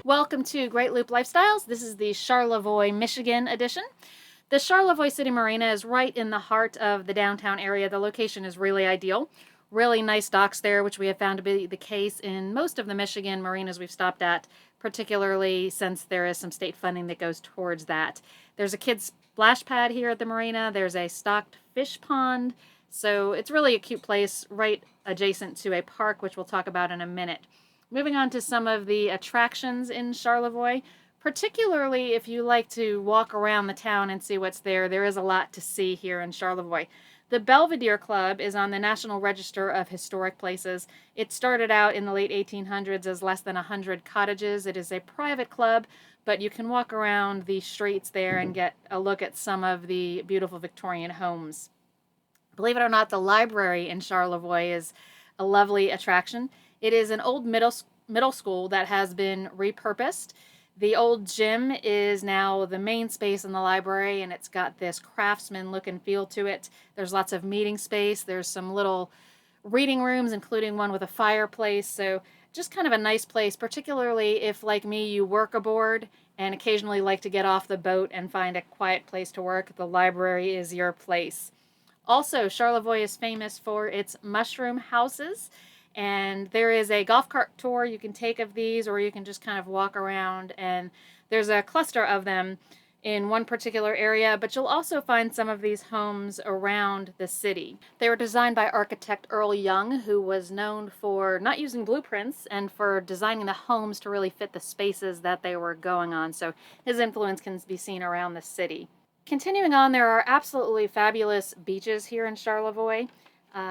Welcome to Great Loop Lifestyles. This is the Charlevoix, Michigan edition. The Charlevoix City Marina is right in the heart of the downtown area. The location is really ideal. Really nice docks there, which we have found to be the case in most of the Michigan marinas we've stopped at, particularly since there is some state funding that goes towards that. There's a kids' splash pad here at the marina. There's a stocked fish pond. So it's really a cute place right adjacent to a park, which we'll talk about in a minute. Moving on to some of the attractions in Charlevoix, particularly if you like to walk around the town and see what's there, there is a lot to see here in Charlevoix. The Belvedere Club is on the National Register of Historic Places. It started out in the late 1800s as less than 100 cottages. It is a private club, but you can walk around the streets there and get a look at some of the beautiful Victorian homes. Believe it or not, the library in Charlevoix is a lovely attraction. It is an old middle school that has been repurposed. The old gym is now the main space in the library, and it's got this craftsman look and feel to it. There's lots of meeting space. There's some little reading rooms, including one with a fireplace. So just kind of a nice place, particularly if, like me, you work aboard and occasionally like to get off the boat and find a quiet place to work. The library is your place. Also, Charlevoix is famous for its mushroom houses. And there is a golf cart tour you can take of these, or you can just kind of walk around, and there's a cluster of them in one particular area, but you'll also find some of these homes around the city. They were designed by architect Earl Young, who was known for not using blueprints and for designing the homes to really fit the spaces that they were going on, so his influence can be seen around the city. Continuing on, there are absolutely fabulous beaches here in Charlevoix.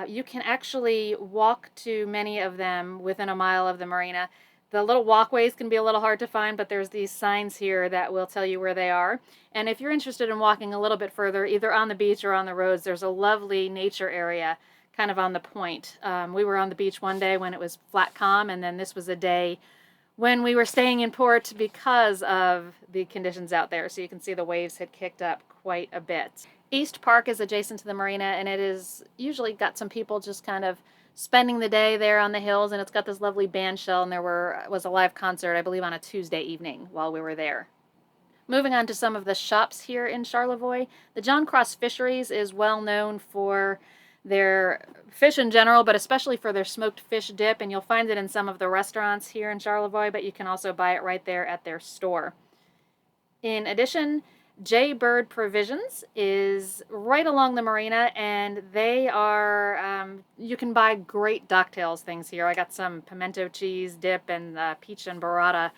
You can actually walk to many of them within a mile of the marina. The little walkways can be a little hard to find, but there's these signs here that will tell you where they are. And if you're interested in walking a little bit further, either on the beach or on the roads, there's a lovely nature area kind of on the point. We were on the beach one day when it was flat calm, and then this was a day when we were staying in port because of the conditions out there. So you can see the waves had kicked up quite a bit. East Park is adjacent to the marina, and it is usually got some people just kind of spending the day there on the hills, and it's got this lovely band shell, and there was a live concert, I believe, on a Tuesday evening while we were there. Moving on to some of the shops here in Charlevoix, the John Cross Fisheries is well known for their fish in general, but especially for their smoked fish dip, and you'll find it in some of the restaurants here in Charlevoix, but you can also buy it right there at their store. In addition, J Bird Provisions is right along the marina, and they are, you can buy great Docktails things here. I got some pimento cheese dip and peach and burrata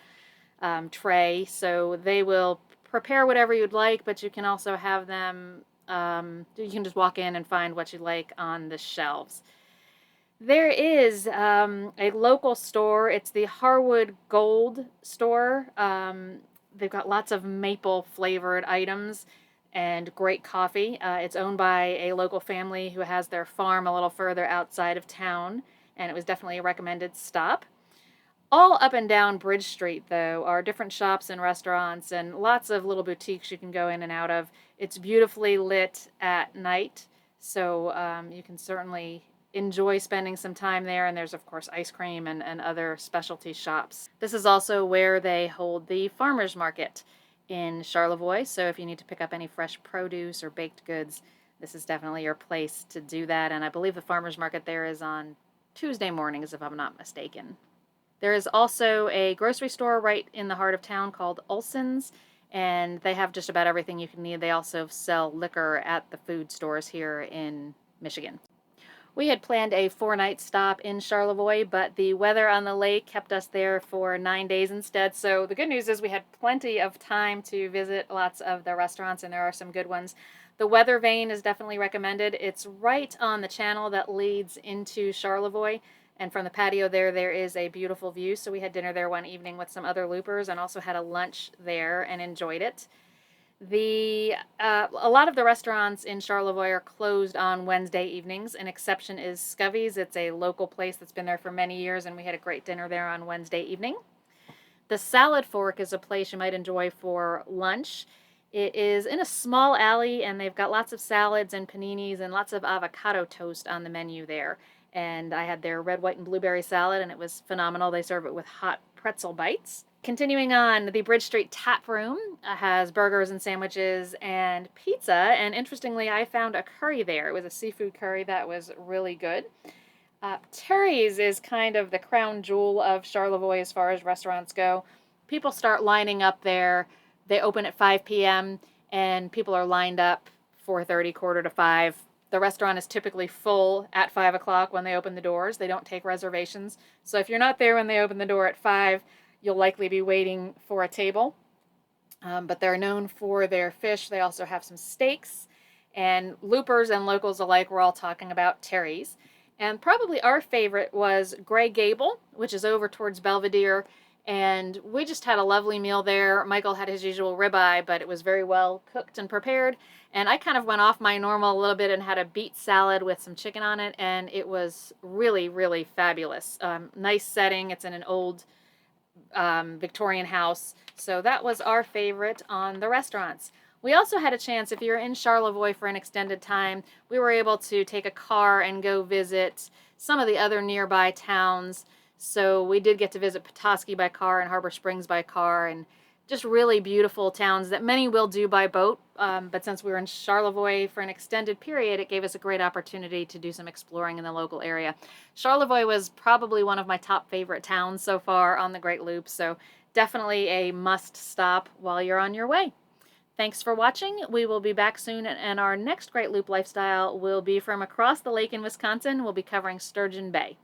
tray, so they will prepare whatever you'd like, but you can also have them, you can just walk in and find what you like on the shelves. There is a local store. It's the Harwood Gold store. They've got lots of maple flavored items and great coffee. It's owned by a local family who has their farm a little further outside of town, and it was definitely a recommended stop. All up and down Bridge Street, though, are different shops and restaurants and lots of little boutiques you can go in and out of. It's beautifully lit at night, so you can certainly enjoy spending some time there, and there's of course ice cream and other specialty shops. This is also where they hold the farmers market in Charlevoix, so if you need to pick up any fresh produce or baked goods, this is definitely your place to do that, and I believe the farmers market there is on Tuesday mornings if I'm not mistaken. There is also a grocery store right in the heart of town called Olsen's, and they have just about everything you can need. They also sell liquor at the food stores here in Michigan. We had planned a 4-night stop in Charlevoix, but the weather on the lake kept us there for 9 days instead. So the good news is we had plenty of time to visit lots of the restaurants, and there are some good ones. The Weathervane is definitely recommended. It's right on the channel that leads into Charlevoix, and from the patio there is a beautiful view. So we had dinner there one evening with some other loopers and also had a lunch there and enjoyed it. A lot of the restaurants in Charlevoix are closed on Wednesday evenings. An exception is Scovey's. It's a local place that's been there for many years, and we had a great dinner there on Wednesday evening. The Salad Fork is a place you might enjoy for lunch. It is in a small alley, and they've got lots of salads and paninis and lots of avocado toast on the menu there. And I had their red, white, and blueberry salad, and it was phenomenal. They serve it with hot pretzel bites. Continuing on, the Bridge Street Tap Room has burgers and sandwiches and pizza. And interestingly, I found a curry there. It was a seafood curry that was really good. Terry's is kind of the crown jewel of Charlevoix as far as restaurants go. People start lining up there. They open at 5 p.m. and people are lined up 4:30, quarter to 5. The restaurant is typically full at 5 o'clock when they open the doors. They don't take reservations. So if you're not there when they open the door at 5, you'll likely be waiting for a table. But they're known for their fish. They also have some steaks. And loopers and locals alike were all talking about Terry's. And probably our favorite was Gable, which is over towards Belvedere. And we just had a lovely meal there. Michael had his usual ribeye, but it was very well cooked and prepared. And I kind of went off my normal a little bit and had a beet salad with some chicken on it. And it was really, really fabulous. Nice setting. It's in an old Victorian house. So that was our favorite on the restaurants. We also had a chance, if you're in Charlevoix for an extended time, we were able to take a car and go visit some of the other nearby towns. So we did get to visit Petoskey by car and Harbor Springs by car, and just really beautiful towns that many will do by boat. But since we were in Charlevoix for an extended period, it gave us a great opportunity to do some exploring in the local area. Charlevoix was probably one of my top favorite towns so far on the Great Loop, so definitely a must stop while you're on your way. Thanks for watching. We will be back soon, and our next Great Loop lifestyle will be from across the lake in Wisconsin. We'll be covering Sturgeon Bay.